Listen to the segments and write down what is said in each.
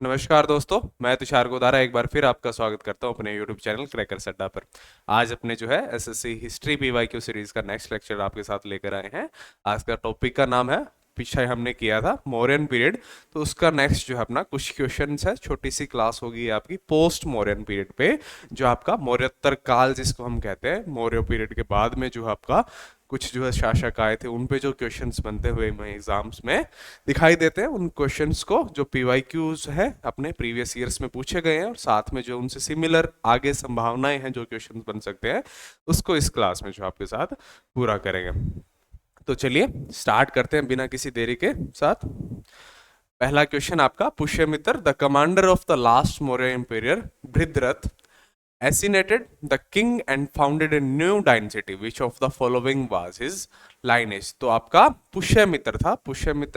नमस्कार दोस्तों, मैं तुषार गोदारा एक बार फिर आपका स्वागत करता हूं अपने YouTube चैनल क्रैकर्स अड्डा पर। आज अपने जो है एसएससी हिस्ट्री पीवाईक्यू सीरीज का नेक्स्ट लेक्चर आपके साथ लेकर आए हैं। आज का टॉपिक का नाम है, पीछे हमने किया था मौर्यन पीरियड, तो उसका नेक्स्ट जो है अपना कुछ क्वेश्चंस है। छोटी सी क्लास होगी आपकी पोस्ट मौर्यन पीरियड पे, जो आपका मौर्योत्तर काल जिसको हम कहते हैं, मौर्य पीरियड के बाद में जो आपका कुछ जो है शासक आए थे, उन पे जो क्वेश्चंस बनते हुए एग्जाम्स में दिखाई देते हैं, उन क्वेश्चंस को जो पीवाईक्यूज है अपने प्रीवियस ईयर्स में पूछे गए हैं और साथ में जो उनसे सिमिलर आगे संभावनाएं हैं जो क्वेश्चंस बन सकते हैं, उसको इस क्लास में जो आपके साथ पूरा करेंगे। तो चलिए स्टार्ट करते हैं बिना किसी देरी के साथ। पहला क्वेश्चन आपका, Pushyamitra the commander of the last Maurya empire Brihadratha assassinated the king and founded a new dynasty, which of the following was his lineage? तो आपका पुष्यमित्र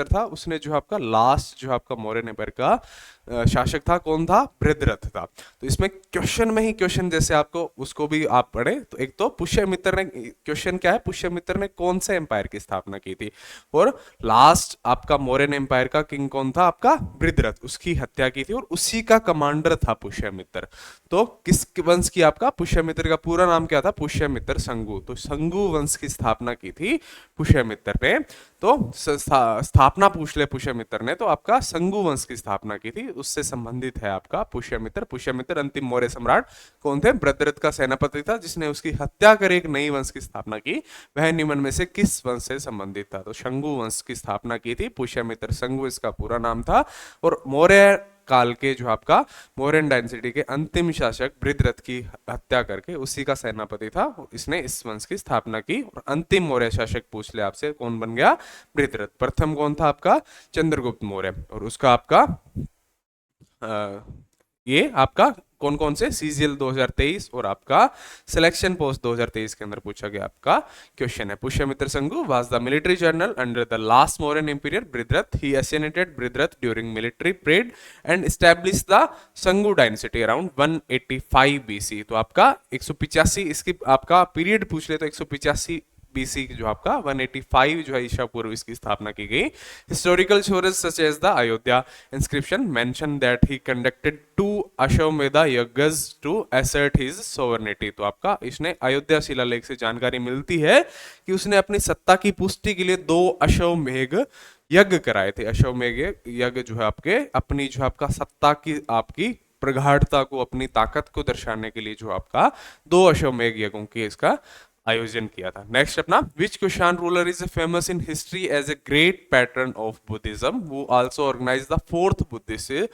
था, उसने जो आपका लास्ट जो आपका मौर्य एम्पायर का शासक था, कौन था? भृदरथ था। तो इसमें क्वेश्चन में ही क्वेश्चन जैसे आपको उसको भी आप पढ़े, तो एक तो पुष्यमित्र ने, क्वेश्चन क्या है, पुष्यमित्र ने कौन से एम्पायर की स्थापना की थी, और लास्ट आपका मौर्यन एम्पायर का किंग कौन था? आपका भृदरथ, उसकी हत्या की थी और उसी का कमांडर था पुष्यमित्र। तो किस वंश की, आपका पुष्यमित्र का पूरा नाम क्या था? पुष्यमित्र संगु। तो संगु वंश की स्थापना की थी पुष्यमित्र ने। तो स्थापना पूछ ले पुष्यमित्र ने, तो आपका संगु वंश की स्थापना की थी, उससे संबंधित है आपका पुष्यमित्र। पुष्यमित्र अंतिम मौर्य सम्राट कौन थे? भृदरथ का सेनापति था, जिसने उसकी हत्या कर एक नई वंश की स्थापना की। वह निम्न में से किस वंश से संबंधित था? तो शंगु वंश की स्थापना की थी पुष्यमित्र संगु, इसका पूरा नाम था। और मौर्य काल के जो आपका मौर्यन डायनेस्टी के अंतिम शासक भृदरथ की हत्या करके उसी का सेनापति था, इसने इस वंश की स्थापना की। और अंतिम मौर्य शासक पूछ ले आपसे, कौन बन गया? भृदरथ। प्रथम कौन था? आपका चंद्रगुप्त मौर्य। और उसका आपका ये आपका कौन कौन से सीजीएल 2023 और आपका सिलेक्शन पोस्ट 2023 के अंदर पूछा गया आपका क्वेश्चन है। Pushyamitra Shunga was the military general under the last Mauryan empire Brihadratha. He assassinated Brihadratha during military parade and establish the Shunga dynasty around 185 BC. तो आपका 185 इसकी आपका पीरियड पूछ ले तो 185 बीसी जो आपका 185 जो है ईसा पूर्व इसकी स्थापना की गई। Historical sources such as the Ayodhya inscription mention that he conducted 2 Ashvamedha yajnas to assert his sovereignty. तो आपका इसने अयोध्या शिलालेख से जानकारी मिलती है कि उसने अपनी सत्ता की पुष्टि के लिए 2 अश्वमेध यज्ञ कराए थे। अश्वमेध यज्ञ जो है आपके अपनी जो आपका सत्ता की आपकी प्रगाढ़ता को, अपनी ताकत को दर्शाने के लिए जो आपका 2 अश्वमेध यज्ञों की इसका आयोजन किया था। नेक्स्ट अपना, which Kushan ruler is famous in history as a great pattern of Buddhism who also organize the fourth Buddhist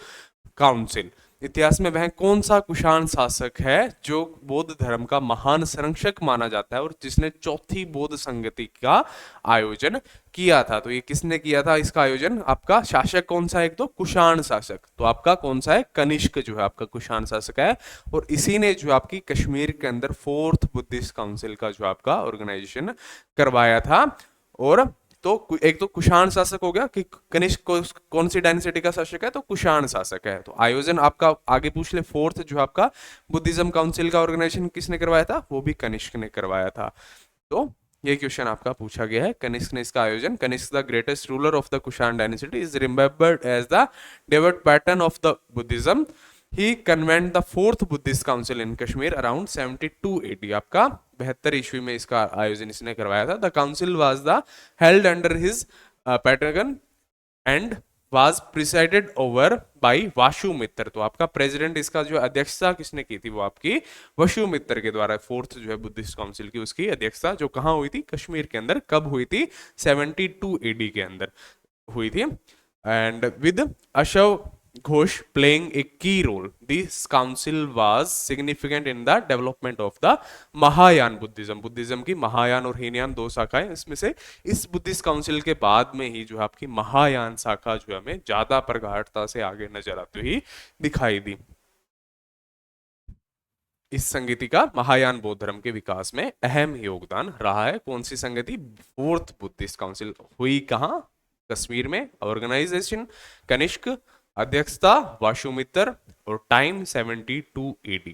council. इतिहास में वह कौन सा कुषाण शासक है जो बौद्ध धर्म का महान संरक्षक माना जाता है और जिसने चौथी बौद्ध संगति का आयोजन किया था? तो ये किसने किया था इसका आयोजन? आपका शासक कौन सा है? एक तो कुषाण शासक, तो आपका कौन सा है? कनिष्क जो है आपका कुषाण शासक है। और इसी ने जो आपकी कश्मीर के अंदर फोर्थ बुद्धिस्ट काउंसिल का जो आपका ऑर्गेनाइजेशन करवाया था। और तो एक तो कुषाण शासक हो गया कि कनिष्क कौन सी डायनेस्टी का शासक है? तो कुषाण शासक है। तो आयोजन आपका आगे पूछ ले, फोर्थ जो आपका बुद्धिज्म काउंसिल का ऑर्गेनाइजेशन किसने करवाया था? वो भी कनिष्क ने करवाया था। तो ये क्वेश्चन आपका पूछा गया है, कनिष्क ने इसका आयोजन। Kanishka the greatest ruler of the Kushan dynasty is remembered as the devout patron of the Buddhism. He convened the fourth Buddhist council in Kashmir around 72 AD। आपका 72 ईस्वी में इसका आयोजन इसने करवाया था। The council was the held under his pattern and was presided over by Vasumitra. तो आपका प्रेसिडेंट, इसका जो अध्यक्षता किसने की थी? वो आपकी वशुमित्र के द्वारा। फोर्थ जो है बुद्धिस्ट काउंसिल की उसकी अध्यक्षता जो कहाँ हुई थी? कश्मीर के अंदर। कब हुई थी? 72 AD के अंदर हुई थी। And with Ashva Ghosh playing a key role. This council was significant in the development of the Mahayan Buddhism. Buddhism की महायान और हीनयान 2 शाखाएं, इसमें से इस बुद्धिस्ट काउंसिल के बाद में ही जो आपकी महायान शाखा जो हमें ज्यादा प्रगाढ़ता से आगे नजर आती हुई दिखाई दी। इस संगति का महायान बौद्ध धर्म के विकास में अहम योगदान रहा है। कौन सी संगति? Fourth Buddhist council. हुई कहाँ? कश्मीर में। ऑर्गेनाइजेशन कनिष्क, अध्यक्षता वाशुमित्र, और टाइम 72 AD।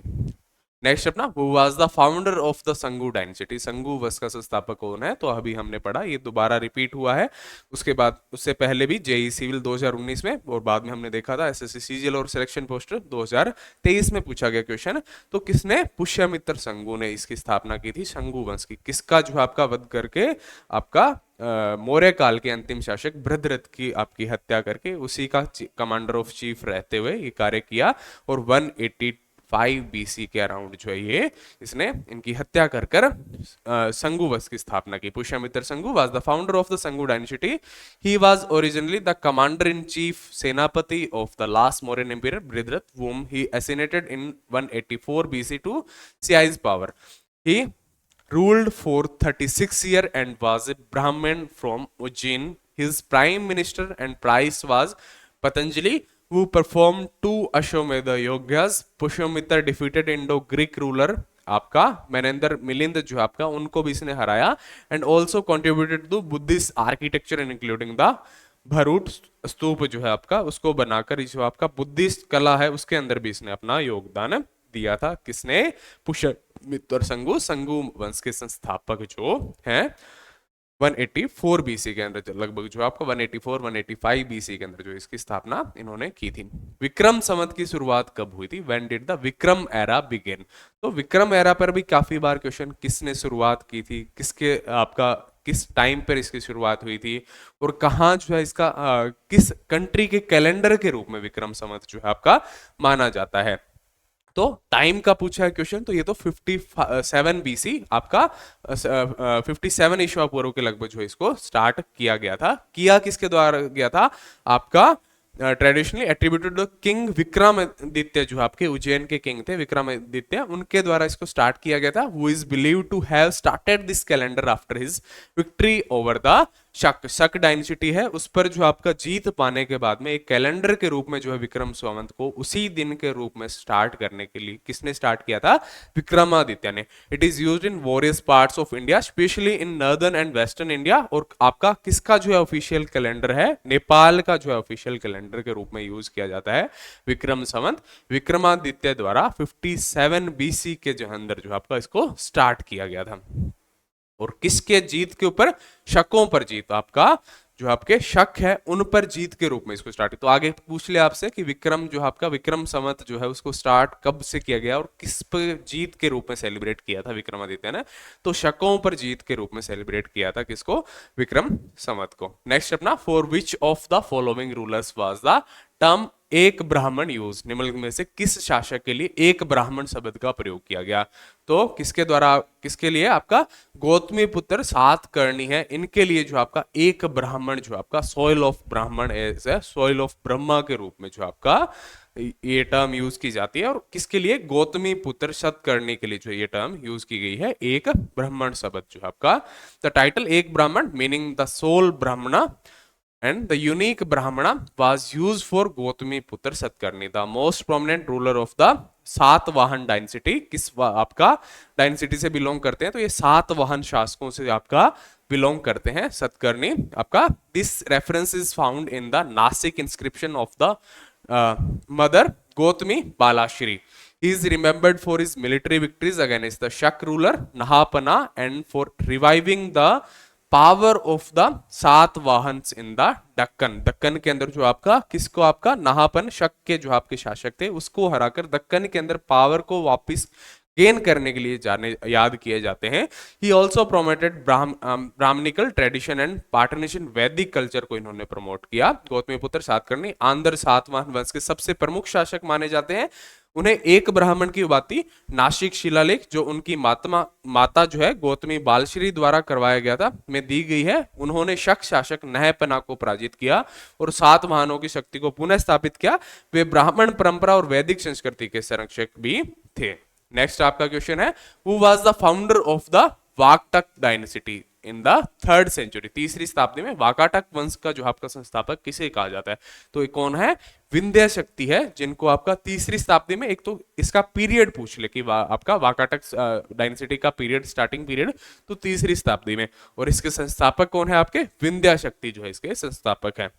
नेक्स्ट अपना who was the founder of the Shunga dynasty, Sangu वंश का संस्थापक कौन है, तो अभी हमने पढ़ा, ये दोबारा रिपीट हुआ है। उसके बाद उससे पहले भी जेई सिविल 2019 में, और बाद में हमने देखा था एसएससी सीजीएल और सिलेक्शन पोस्टर 2023 में पूछा गया क्वेश्चन। तो किसने, पुष्यमित्र संगू ने इसकी स्थापना की थी, संगू वंश की। किसका जो आपका वध करके, आपका मौर्य काल के अंतिम शासक भद्रथ की आपकी हत्या करके उसी का कमांडर ऑफ चीफ रहते हुए ये कार्य किया, और 185 बीसी के अराउंड जो है ये इसने इनकी हत्या कर कर संगू वंश की स्थापना की। Pushyamitra Shunga was the founder of the Shunga dynasty. He was originally the commander in chief senapati of the last Mauryan empire Bridrat, whom he assassinated in 184 BC to seize power. He ruled for 36 years and was a Brahmin from Ujjain. His prime minister and priest was Patanjali, who performed 2 Ashwamedha yogas. Pushyamitra defeated Indo-Greek ruler आपका मैनेंद्र मिलिंद जो आपका, उनको भी इसने हराया, and also contributed to Buddhist architecture including the Bharhut stupa जो है आपका, उसको बनाकर जो आपका बुद्धिस्ट कला है उसके अंदर भी इसने अपना योगदान दिया था। किसने, पुष्यमित्र संगू, संगू वंश के संस्थापक जो हैं 184 बीसी के अंदर, लगभग जो आपका 184 185 बीसी के अंदर जो इसकी स्थापना इन्होंने की थी। विक्रम संवत की शुरुआत कब हुई थी, when did the Vikram era begin. तो विक्रम एरा पर भी काफी बार क्वेश्चन, किसने शुरुआत की थी, किसके आपका किस टाइम पर इसकी शुरुआत हुई थी, और कहाँ जो है इसका किस कंट्री के कैलेंडर के रूप में विक्रम संवत जो है आपका माना जाता है। तो टाइम का पूछा है क्वेश्चन, तो ये तो 57 बीसी आपका 57 ईस्वा पूर्व के लगभग जो इसको स्टार्ट किया गया था। किया किसके द्वारा गया था, आपका ट्रेडिशनली एट्रीब्यूटेड किंग विक्रमादित्य, जो आपके उज्जैन के किंग थे विक्रमादित्य, उनके द्वारा इसको स्टार्ट किया गया था। Who is believed to have started this calendar after his victory over the Shaka. Shaka dynasty है, उस पर जो आपका जीत पाने के बाद में एक कैलेंडर के रूप में जो है विक्रम संवत को उसी दिन के रूप में स्टार्ट करने के लिए किसने स्टार्ट किया था, विक्रमादित्य ने। It is used in various parts of India, specially in northern and western India. और आपका किसका जो है ऑफिशियल कैलेंडर है, नेपाल का जो है ऑफिशियल कैलेंडर के रूप में यूज किया जाता है विक्रम संवत। विक्रमादित्य द्वारा 57 बीसी के जो अंदर जो आपका इसको स्टार्ट किया गया था। और किसके जीत के ऊपर, शकों पर जीत, आपका जो आपके शक है उन पर जीत के रूप में इसको स्टार्ट। तो आगे पूछ लिया आपसे कि विक्रम जो आपका विक्रम संवत जो है उसको स्टार्ट कब से किया गया और किस पर जीत के रूप में सेलिब्रेट किया था विक्रमादित्य ने, तो शकों पर जीत के रूप में सेलिब्रेट किया था किसको, विक्रम संवत को। नेक्स्ट अपना, for which of the following rulers was the term एक ब्राह्मण यूज, निम्नलिखित में से किस शासक के लिए एक ब्राह्मण शब्द का प्रयोग किया गया। तो किसके द्वारा, किसके लिए, आपका गौतमी पुत्र सातकर्णी है, इनके लिए जो आपका एक ब्राह्मण जो आपका सॉइल ऑफ ब्राह्मण एज सॉइल ऑफ ब्रह्मा के रूप में जो आपका ये टर्म यूज की जाती है। और किसके लिए, गौतमी पुत्र सतकर्णी के लिए जो ये टर्म यूज की गई है एक ब्राह्मण शब्द जो आपका। द टाइटल एक ब्राह्मण मीनिंग द सोल ब्राह्मणा and the unique Brahmana was used for Gautami Putra Satkarni, the most prominent ruler of the Satavahana dynasty. किस आपका डायनेसिटी से बिलोंग करते हैं, तो ये सातवाहन शासकों से आपका बिलोंग करते हैं सतकर्णी आपका। This reference is found in the Nashik inscription of the mother Gautami Balashri. He is remembered for his military victories against the Shak ruler Nahapana and for reviving the power of the Satavahanas in the Deccan. Deccan के अंदर जो आपका किसको, आपका नहापन शक के जो आपके शासक थे उसको हराकर दक्कन के अंदर पावर को वापस गेन करने के लिए जाने याद किए जाते हैं। He also promoted Brahmanical tradition and patronation, Vedic culture को इन्होंने प्रमोट किया। गौतमी पुत्र सातकर्णी आंध्र सातवाहन वंश के सबसे प्रमुख शासक माने जाते हैं। उन्हें एक ब्राह्मण की उपाधि नासिक शिलालेख जो उनकी माता जो है गौतमी बालश्री द्वारा करवाया गया था में दी गई है। उन्होंने शक शासक नहपना को पराजित किया और सातवाहनों की शक्ति को पुनः स्थापित किया। वे ब्राह्मण परंपरा और वैदिक संस्कृति के संरक्षक भी थे। नेक्स्ट आपका क्वेश्चन है, who was the founder of the Vakataka dynasty in the 3rd century, तीसरी शताब्दी में वाकाटक वंश का जो आपका संस्थापक किसे कहा जाता है, तो ये कौन है, विंध्य शक्ति है, जिनको आपका तीसरी शताब्दी में, एक तो इसका पीरियड पूछ ले कि आपका वाकाटक डायनेसिटी का पीरियड, स्टार्टिंग पीरियड, तो तीसरी शताब्दी में, और इसके संस्थापक कौन है आपके, विंध्य शक्ति जो है इसके संस्थापक है।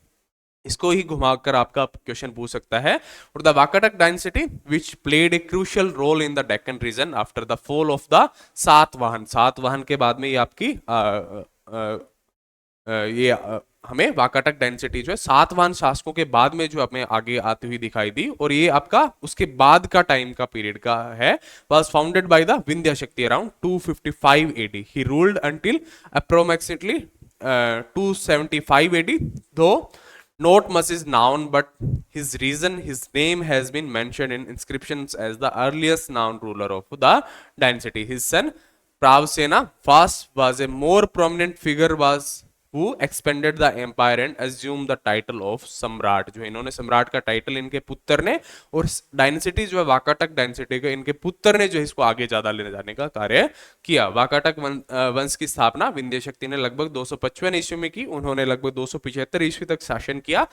इसको ही घुमाकर आपका क्वेश्चन पूछ सकता है। और the Vakataka dynasty which played a crucial role in the Deccan region after the fall of the Satavahana. Satavahana के बाद में ये आपकी हमें वाकाटक डायनेसिटी जो है सातवाहन शासकों के बाद में जो हमें आगे आती हुई दिखाई दी, और ये आपका उसके बाद का टाइम का पीरियड का है। Was founded by the Vindhyashakti around 255 AD. He ruled until approximately 275 AD, though not much is known, but his reason, his name has been mentioned in inscriptions as the earliest known ruler of the dynasty. His son Pravsena first was a more prominent figure, was who expanded the empire and assumed the title of सम्राट। जो इन्होंने सम्राट का title इनके पुत्र ने, और dynasty जो है वाकाटक डायनेसिटी का इनके पुत्र ने जो इसको आगे ज्यादा ले जाने का कार्य किया। वाकाटक वंश की स्थापना विंध्य शक्ति ने लगभग 255 ईस्वी में की। उन्होंने लगभग 275 ईस्वी तक शासन किया।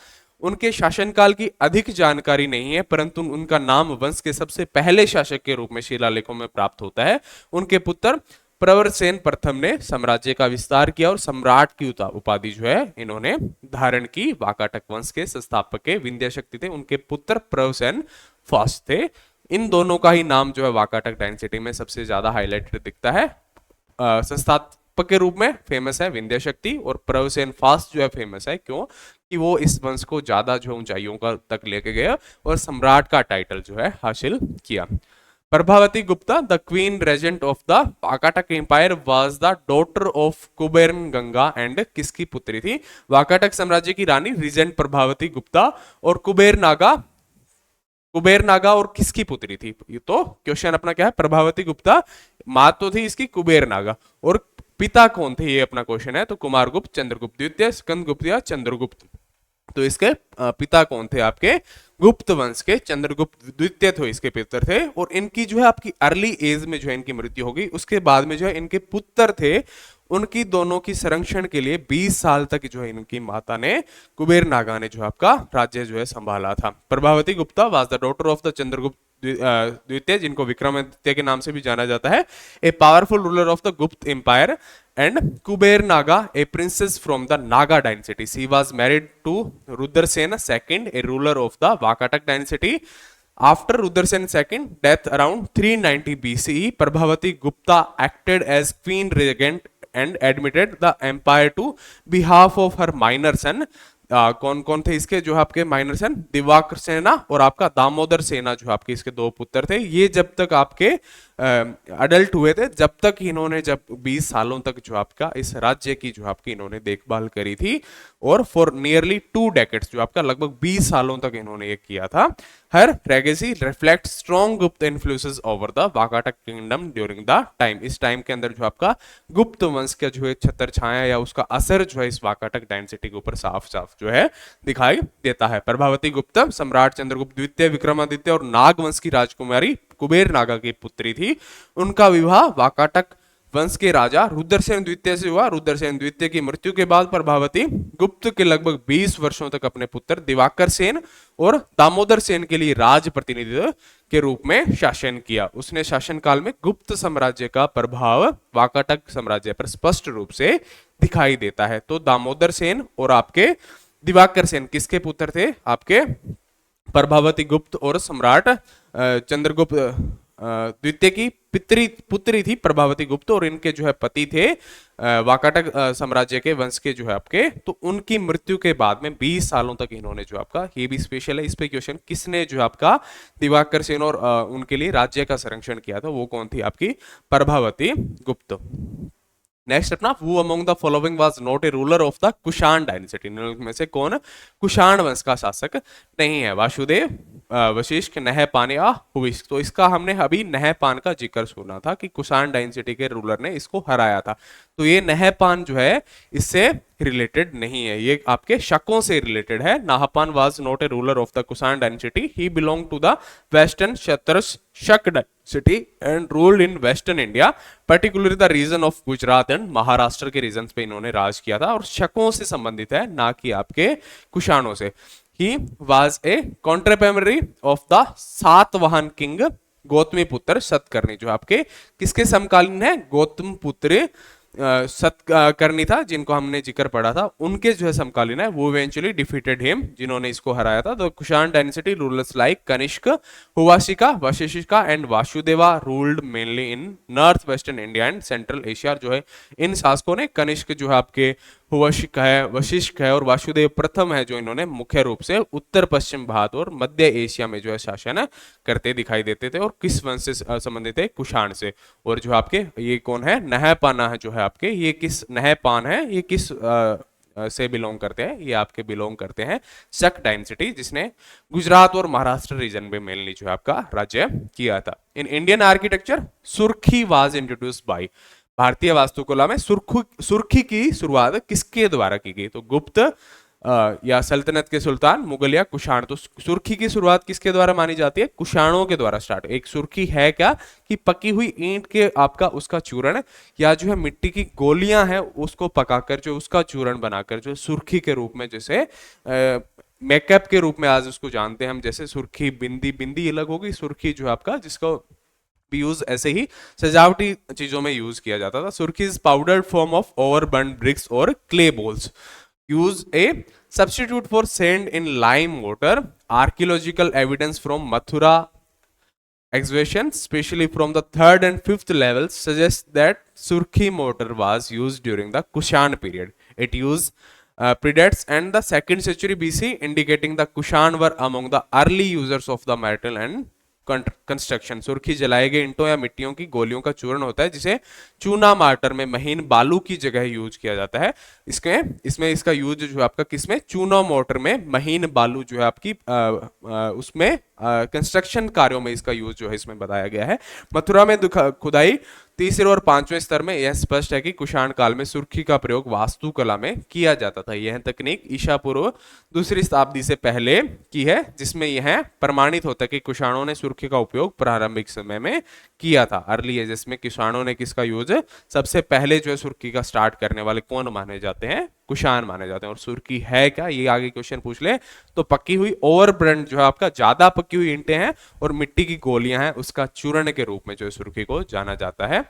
उनके शासनकाल की अधिक जानकारी नहीं है, परंतु उनका नाम वंश के सबसे पहले शासक के रूप में शिलालेखों में प्राप्त होता है। उनके पुत्र प्रवरसेन प्रथम ने साम्राज्य का विस्तार किया और सम्राट की उपाधि जो है इन्होंने धारण की। वाकाटक वंश के संस्थापक के विंध्य शक्ति थे, उनके पुत्र प्रवरसेन फर्स्ट थे। इन दोनों का ही नाम जो है वाकाटक डायनेसिटी में सबसे ज्यादा हाईलाइटेड दिखता है। संस्थापक के रूप में फेमस है विंध्य शक्ति, और प्रवरसेन फर्स्ट जो है फेमस है क्यों कि वो इस वंश को ज्यादा जो ऊंचाइयों का तक लेके गया और सम्राट का टाइटल जो है हासिल किया। Prabhavati Gupta the queen regent of the Vakataka empire was the daughter of Kuberanaga and किसकी पुत्री थी? वाकाटक साम्राज्य की रानी रीजेंट प्रभावती गुप्ता और कुबेर नागा और किसकी पुत्री थी? ये तो क्वेश्चन अपना क्या है, प्रभावती गुप्ता माँ तो थी इसकी कुबेर नागा, और पिता कौन थे ये अपना क्वेश्चन है। तो कुमारगुप्त, चंद्रगुप्त द्वितीय, स्कंदगुप्त या चंद्रगुप्त। तो इसके पिता कौन थे? आपके गुप्त वंश के चंद्रगुप्त द्वितीय थे इसके पिता थे। और इनकी जो है आपकी अर्ली एज में जो है इनकी मृत्यु हो गई। उसके बाद में जो है इनके पुत्र थे, उनकी दोनों की संरक्षण के लिए 20 साल तक जो है इनकी माता ने कुबेर नागा ने जो आपका राज्य जो है संभाला था। Prabhavati Gupta was the daughter of the Chandragupta द्वितीय, जिनको विक्रमादित्य के नाम से भी जाना जाता है, a powerful ruler of the गुप्त empire, and Kuber Naga, a princess from the Naga dynasty. She was married to Rudrasen II, a ruler of the Vakatak dynasty. After Rudrasen II death around 390 BCE, Prabhavati Gupta acted as queen regent and admitted the empire to behalf of her minor son. कौन कौन थे इसके जो आपके minor सन? दिवाकर सेना और आपका दामोदर सेना, जो आपके इसके दो पुत्र थे। ये जब तक आपके अडल्ट हुए थे, जब तक इन्होंने जब 20 सालों तक जो आपका इस राज्य की जो आपकी इन्होंने देखभाल करी थी, और फॉर नियरली 2 डेकेड्स जो आपका लगभग 20 सालों तक इन्होंने ये किया था। हर रेगेसी रिफ्लेक्ट स्ट्रॉन्ग गुप्त influences over the Vakataka kingdom during the time. इस टाइम के अंदर जो आपका गुप्त वंश का जो है छत्र छाया या उसका असर जो है इस वाकाटक डायनेसिटी के ऊपर साफ साफ जो है दिखाई देता है। प्रभावती गुप्त सम्राट चंद्रगुप्त द्वितीय, विक्रमादित्य और नाग वंश की राजकुमारी कुबेर नागा की पुत्री थी। उनका विवाह वाकाटक वंश के राजा रुद्रसेन द्वितीय से हुआ। रुद्रसेन द्वितीय की मृत्यु के बाद प्रभावती गुप्त के लगभग 20 वर्षों तक अपने पुत्र दिवाकर सेन और दामोदर सेन के लिए राज प्रतिनिधित्व के रूप में शासन किया। उसने शासनकाल में गुप्त साम्राज्य का प्रभाव वाकाटक साम्राज्य पर स्पष्ट रूप से दिखाई देता है। तो दामोदर सेन और आपके दिवाकर सेन किसके पुत्र थे? आपके प्रभावती गुप्त और सम्राट चंद्रगुप्त द्वितीय की पुत्री थी प्रभावती गुप्त, और इनके जो है पति थे वाकाटक साम्राज्य के वंश के जो है आपके। तो उनकी मृत्यु के बाद में 20 सालों तक इन्होंने जो आपका, ये भी स्पेशल है इस पे क्वेश्चन, किसने जो आपका दिवाकर सेन और उनके लिए राज्य का संरक्षण किया था, वो कौन थी? आपकी प्रभावती गुप्त। नेक्स्ट अपना, who among the following was not a ruler of the Kushan dynasty? में से कौन कुषाण वंश का शासक नहीं है? वासुदेव, वशिष्ठ, नहपान या हुविष्ठ। तो इसका हमने अभी नहपान का जिक्र सुना था कि कुषाण डायनेसिटी के रूलर ने इसको हराया था। तो ये नहपान जो है इससे रिलेटेड नहीं है, ये आपके शकों से रिलेटेड है। Nahapana was not a ruler of the Kushan dynasty, he belong to the western Kshatrapas Shaka dynasty and ruled in western India, particularly the region of Gujarat and Maharashtra के रीजन पे इन्होंने राज किया था, और शकों से संबंधित है, ना कि आपके कुषाणों से। He was a contemporary of the Satavahana king Gautami पुत्र सतकर्णी, जो आपके किसके समकालीन है? गौतम पुत्र सतकर्णी था, जिनको हमने जिक्र पढ़ा था, उनके जो है समकालीन है वो इवेंचुअली डिफीटेड हिम, जिन्होंने इसको हराया था। तो Kushan dynasty rulers like Kanishka, Huvishka, Vasishka and Vasudeva ruled mainly in north western India and central Asia. जो है इन शासकों ने, कनिष्क जो है आपके, हुवाशिक है, वशिष्ठ है और वासुदेव प्रथम है, जो इन्होंने मुख्य रूप से उत्तर पश्चिम भारत और मध्य एशिया में जो है शासन करते दिखाई देते थे। और किस वंश से संबंधित है? कुषाण से। और जो आपके ये कौन है? नहपाना है जो है आपके, ये किस नहपान है, ये किस से बिलोंग करते हैं? ये आपके बिलोंग करते हैं शक डायनेस्टी, जिसने गुजरात और महाराष्ट्र रीजन में मेनली जो है आपका राज्य किया था। इन इंडियन आर्किटेक्चर सुर्खी वाज इंट्रोड्यूस्ड बाय, भारतीय वास्तुकला में सुर्खी की शुरुआत किसके द्वारा की गई? तो गुप्त या सल्तनत के सुल्तान, मुगल या कुषाण। तो सुर्खी की शुरुआत किसके द्वारा मानी जाती है? कुषाणों के द्वारा स्टार्ट। एक सुर्खी है क्या? कि पकी हुई ईंट के आपका उसका चूर्ण, या जो है मिट्टी की गोलियां हैं उसको पकाकर जो उसका चूर्ण बनाकर जो सुर्खी के रूप में, जैसे मेकअप के रूप में आज उसको जानते हैं हम, जैसे सुर्खी, बिंदी, बिंदी अलग होगी, सुर्खी जो है आपका जिसको भी यूज ऐसे ही सजावटी चीजों में यूज किया जाता था। Surkhi is powdered form of overburn bricks और clay balls, use a substitute for sand in lime water. Archaeological evidence from Mathura excavations, especially from the 3rd and 5th levels, suggests that Surkhi mortar was used during the Kushan period. It use predates and the 2nd century BC, indicating the Kushan were among the early users of the metal and construction. सुर्खी जलाए गए ईंटों या मिट्टियों की गोलियों का चूर्ण होता है, जिसे चूना मार्टर में महीन बालू की जगह यूज किया जाता है। इसमें इसका यूज जो है आपका किसमें? चूना मोटर में महीन बालू जो है आपकी उसमें कंस्ट्रक्शन कार्यों में इसका यूज जो है इसमें बताया गया है। मथुरा में खुदाई तीसरे और 5वें स्तर में यह स्पष्ट है कि कुषाण काल में सुर्खी का प्रयोग वास्तुकला में किया जाता था। यह तकनीक ईसा पूर्व 2री शताब्दी से पहले की है, जिसमें यह प्रमाणित होता है कि कुषाणों ने सुर्खी का उपयोग प्रारंभिक समय में किया था। अर्ली एजेस में कुषाणों ने किसका यूज सबसे पहले जो है सुर्खी का स्टार्ट करने वाले कौन माने जाते हैं? कुषाण माने जाते हैं। और सुर्खी है क्या? ये आगे क्वेश्चन पूछ ले तो पक्की हुई ओवरब्रेंड जो है आपका, ज्यादा पक्की हुई ईंटें हैं और मिट्टी की गोलियां हैं, उसका चूर्ण के रूप में जो है सुर्खी को जाना जाता है।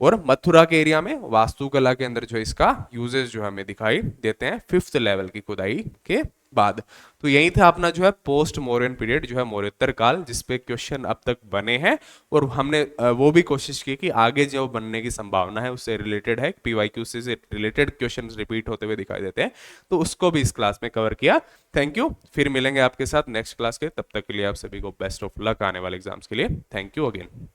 और मथुरा के एरिया में वास्तुकला के अंदर जो इसका यूजेस जो हमें दिखाई देते हैं 5th लेवल की खुदाई के बाद। तो यही था अपना जो है पोस्ट मौर्यन पीरियड, जो है मौर्योत्तर काल, जिसपे क्वेश्चन अब तक बने हैं। और हमने वो भी कोशिश की कि आगे जो बनने की संभावना है उससे रिलेटेड है, पीवाईक्यू से रिलेटेड क्वेश्चन रिपीट होते हुए दिखाई देते हैं, तो उसको भी इस क्लास में कवर किया। Thank you. फिर मिलेंगे आपके साथ नेक्स्ट क्लास के, तब तक के लिए आप सभी को बेस्ट ऑफ लक आने वाले एग्जाम्स के लिए। Thank you again.